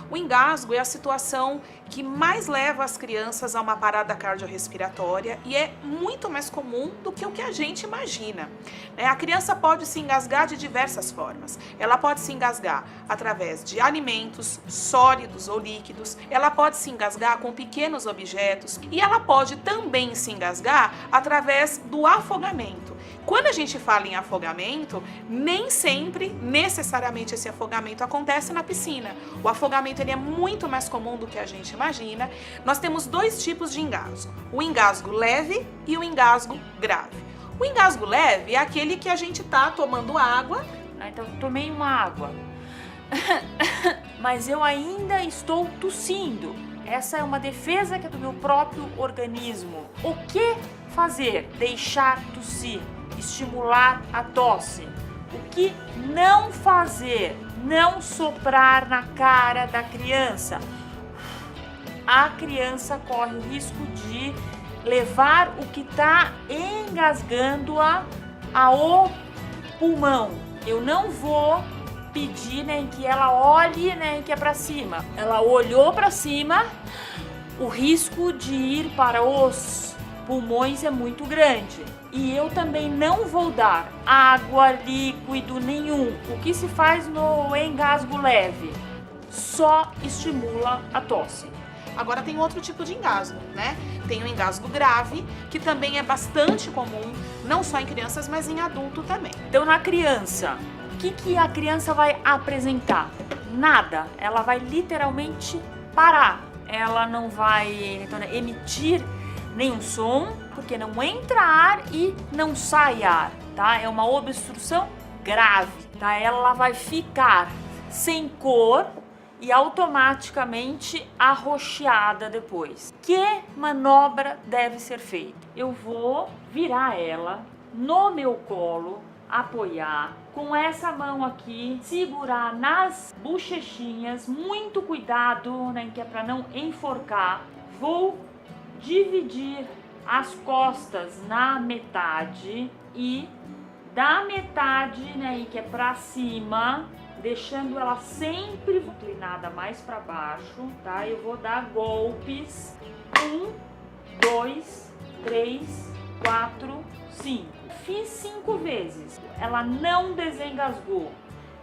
O engasgo é a situação que mais leva as crianças a uma parada cardiorrespiratória e é muito mais comum do que o que a gente imagina. A criança pode se engasgar de diversas formas. Ela pode se engasgar através de alimentos sólidos ou líquidos, ela pode se engasgar com pequenos objetos e ela pode também se engasgar através do afogamento. Quando a gente fala em afogamento, nem sempre, necessariamente, esse afogamento acontece na piscina. O afogamento ele é muito mais comum do que a gente imagina. Nós temos dois tipos de engasgo, o engasgo leve e o engasgo grave. O engasgo leve é aquele que a gente tá tomando água. Então, tomei uma água, mas eu ainda estou tossindo. Essa é uma defesa que é do meu próprio organismo. O que fazer? Deixar tossir, estimular a tosse. O que não fazer? Não soprar na cara da criança. A criança corre o risco de levar o que está engasgando-a ao pulmão. Eu não vou pedir nem que ela olhe nem que é para cima. Ela olhou para cima, o risco de ir para os pulmões é muito grande. E eu também não vou dar água, líquido nenhum. O que se faz no engasgo leve? Só estimula a tosse. Agora tem outro tipo de engasgo, né? Tem o engasgo grave, que também é bastante comum, não só em crianças, mas em adulto também. Então, na criança, o que a criança vai apresentar? Nada. Ela vai literalmente parar. Ela não vai emitir nenhum som, porque não entra ar e não sai ar, tá? É uma obstrução grave, tá? Ela vai ficar sem cor e automaticamente arroxeada depois. Que manobra deve ser feita? Eu vou virar ela no meu colo, apoiar, com essa mão aqui, segurar nas bochechinhas, muito cuidado, né, que é para não enforcar. Vou dividir as costas na metade e da metade, né, que é para cima, deixando ela sempre inclinada mais para baixo, tá? Eu vou dar golpes 1, 2, 3, 4, 5. Fiz 5 vezes. Ela não desengasgou.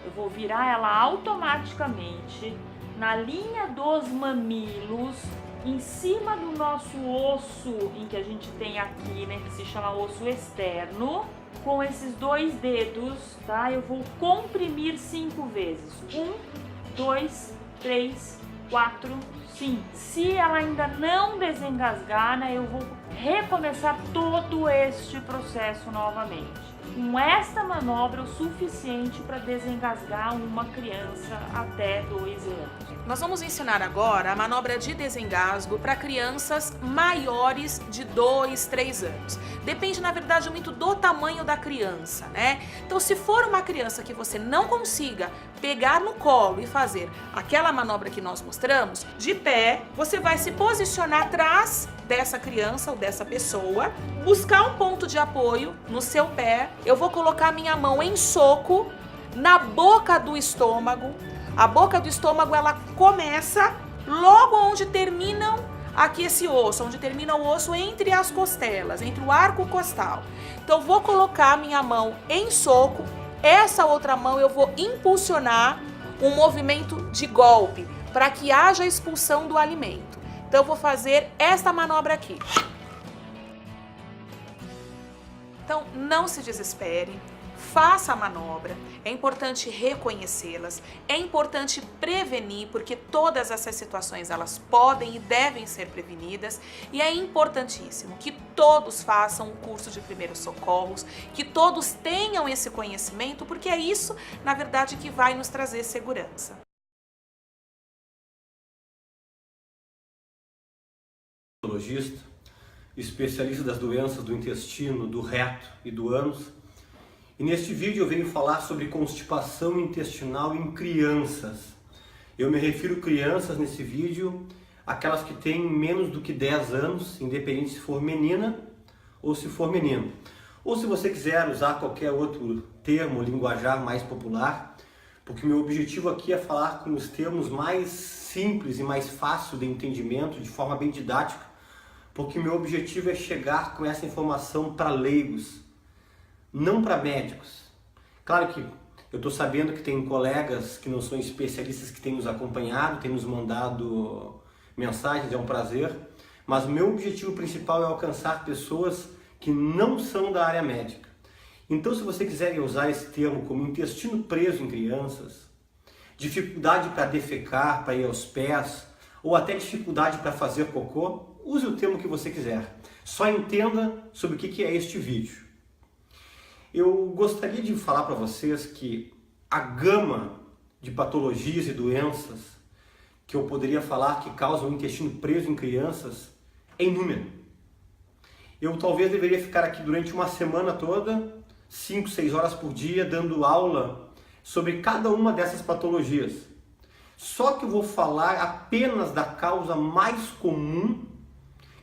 Eu vou virar ela automaticamente na linha dos mamilos, em cima do nosso osso, em que a gente tem aqui, né, que se chama osso externo. Com esses dois dedos, tá? Eu vou comprimir 5 vezes. 1, 2, 3, 4, 5. Se ela ainda não desengasgar, né, eu vou recomeçar todo este processo novamente. Com esta manobra, é o suficiente para desengasgar uma criança até 2 anos. Nós vamos ensinar agora a manobra de desengasgo para crianças maiores de 2, 3 anos. Depende, na verdade, muito do tamanho da criança, né? Então, se for uma criança que você não consiga pegar no colo e fazer aquela manobra que nós mostramos, de pé, você vai se posicionar atrás dessa criança ou dessa pessoa, buscar um ponto de apoio no seu pé. Eu vou colocar minha mão em soco na boca do estômago. A boca do estômago, ela começa logo onde terminam aqui esse osso, onde termina o osso entre as costelas, entre o arco costal. Então, vou colocar minha mão em soco, essa outra mão eu vou impulsionar um movimento de golpe, para que haja expulsão do alimento. Então, eu vou fazer esta manobra aqui. Então, não se desespere. Faça a manobra, é importante reconhecê-las, é importante prevenir, porque todas essas situações elas podem e devem ser prevenidas, e é importantíssimo que todos façam o curso de primeiros socorros, que todos tenham esse conhecimento, porque é isso, na verdade, que vai nos trazer segurança. Especialista das doenças do intestino, do reto e do ânus. E neste vídeo eu venho falar sobre constipação intestinal em crianças. Eu me refiro a crianças nesse vídeo, aquelas que têm menos do que 10 anos, independente se for menina ou se for menino. Ou se você quiser usar qualquer outro termo, linguajar mais popular, porque o meu objetivo aqui é falar com os termos mais simples e mais fácil de entendimento, de forma bem didática, porque meu objetivo é chegar com essa informação para leigos, não para médicos. Claro que eu estou sabendo que tem colegas que não são especialistas que têm nos acompanhado, têm nos mandado mensagens, é um prazer, mas o meu objetivo principal é alcançar pessoas que não são da área médica. Então, se você quiser usar esse termo como intestino preso em crianças, dificuldade para defecar, para ir aos pés, ou até dificuldade para fazer cocô, use o termo que você quiser. Só entenda sobre o que é este vídeo. Eu gostaria de falar para vocês que a gama de patologias e doenças que eu poderia falar que causam o intestino preso em crianças é inúmero. Eu talvez deveria ficar aqui durante uma semana toda, 5, 6 horas por dia, dando aula sobre cada uma dessas patologias. Só que eu vou falar apenas da causa mais comum,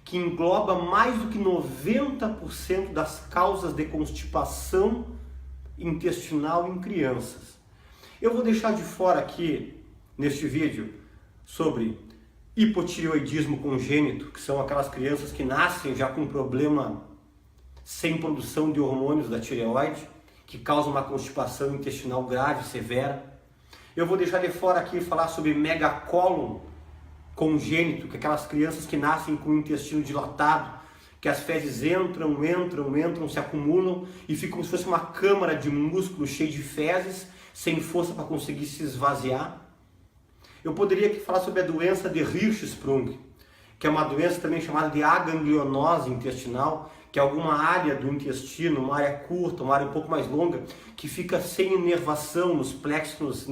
que engloba mais do que 90% das causas de constipação intestinal em crianças. Eu vou deixar de fora aqui, neste vídeo, sobre hipotireoidismo congênito, que são aquelas crianças que nascem já com um problema sem produção de hormônios da tireoide, que causa uma constipação intestinal grave, severa. Eu vou deixar de fora aqui falar sobre megacólon congênito, que é aquelas crianças que nascem com o intestino dilatado, que as fezes entram, se acumulam e ficam como se fosse uma câmara de músculo cheia de fezes, sem força para conseguir se esvaziar. Eu poderia aqui falar sobre a doença de Hirschsprung, que é uma doença também chamada de aganglionose intestinal, que é alguma área do intestino, uma área curta, uma área um pouco mais longa, que fica sem inervação nos plexos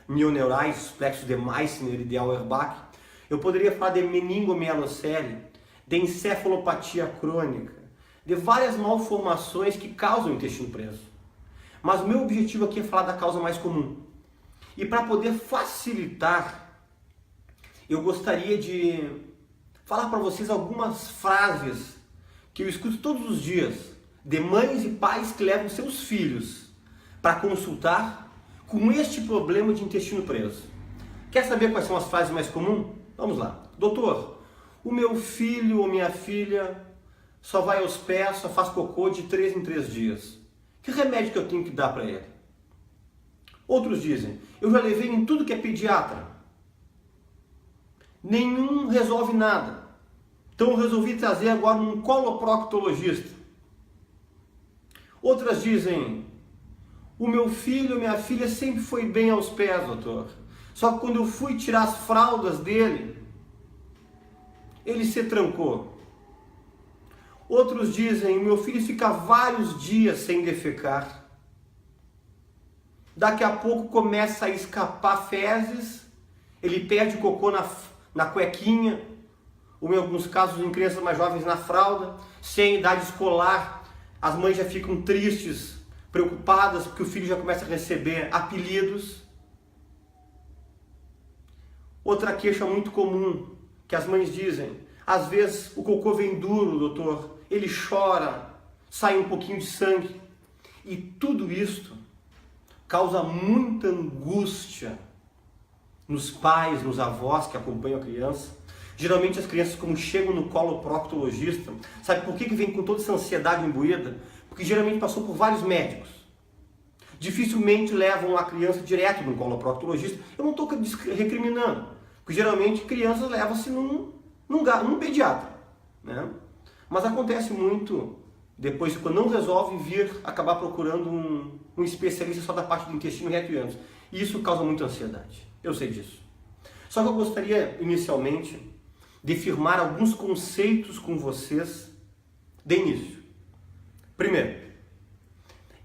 neoneurais, os plexos de Meissner e de Auerbach. Eu poderia falar de meningomielocele, de encefalopatia crônica, de várias malformações que causam o intestino preso. Mas o meu objetivo aqui é falar da causa mais comum. E para poder facilitar, eu gostaria de falar para vocês algumas frases que eu escuto todos os dias de mães e pais que levam seus filhos para consultar com este problema de intestino preso. Quer saber quais são as frases mais comuns? Vamos lá. Doutor, o meu filho ou minha filha só vai aos pés, só faz cocô de 3 em 3 dias. Que remédio que eu tenho que dar para ele? Outros dizem, eu já levei em tudo que é pediatra. Nenhum resolve nada. Então eu resolvi trazer agora um coloproctologista. Outras dizem, o meu filho ou minha filha sempre foi bem aos pés, doutor. Só que quando eu fui tirar as fraldas dele, ele se trancou. Outros dizem, o meu filho fica vários dias sem defecar. Daqui a pouco começa a escapar fezes, ele perde cocô na cuequinha, ou em alguns casos em crianças mais jovens na fralda, sem idade escolar, as mães já ficam tristes, preocupadas, porque o filho já começa a receber apelidos. Outra queixa muito comum, que as mães dizem, às vezes o cocô vem duro, doutor, ele chora, sai um pouquinho de sangue. E tudo isso causa muita angústia nos pais, nos avós que acompanham a criança. Geralmente as crianças, como chegam no coloproctologista, sabe por que vem com toda essa ansiedade imbuída? Porque geralmente passou por vários médicos. Dificilmente levam a criança direto no coloproctologista. Eu não estou recriminando, porque geralmente crianças levam-se num pediatra, né? Mas acontece muito, depois quando não resolve vir, acabar procurando um especialista só da parte do intestino reto e ânus. E isso causa muita ansiedade, eu sei disso. Só que eu gostaria, inicialmente, de firmar alguns conceitos com vocês de início. Primeiro,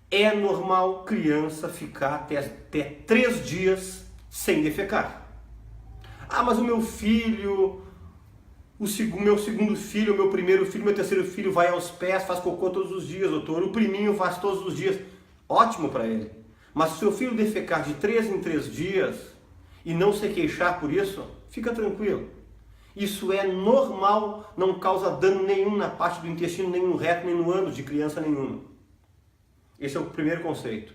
é normal criança ficar até 3 dias sem defecar. Ah, mas o meu filho, meu segundo filho, o meu primeiro filho, meu terceiro filho vai aos pés, faz cocô todos os dias, doutor. O priminho faz todos os dias. Ótimo para ele. Mas se o seu filho defecar de 3 em 3 dias e não se queixar por isso, fica tranquilo. Isso é normal, não causa dano nenhum na parte do intestino, nem no reto, nem no ânus de criança nenhuma. Esse é o primeiro conceito.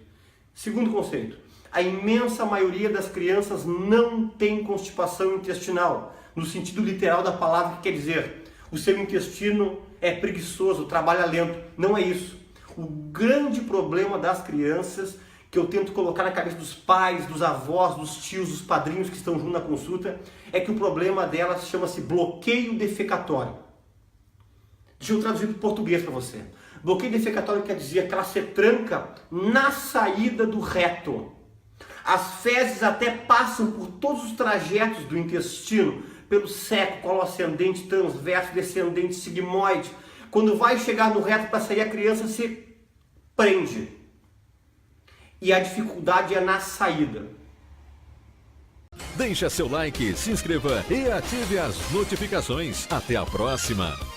Segundo conceito, A imensa maioria das crianças não tem constipação intestinal, no sentido literal da palavra, que quer dizer, o seu intestino é preguiçoso, trabalha lento. Não é isso. O grande problema das crianças, que eu tento colocar na cabeça dos pais, dos avós, dos tios, dos padrinhos que estão junto na consulta, é que o problema delas chama-se bloqueio defecatório. Deixa eu traduzir para o português para você. Bloqueio defecatório quer dizer que ela se tranca na saída do reto. As fezes até passam por todos os trajetos do intestino, pelo seco, colo ascendente, transverso, descendente, sigmoide. Quando vai chegar no reto para sair, a criança se prende. E a dificuldade é na saída. Deixa seu like, se inscreva e ative as notificações. Até a próxima!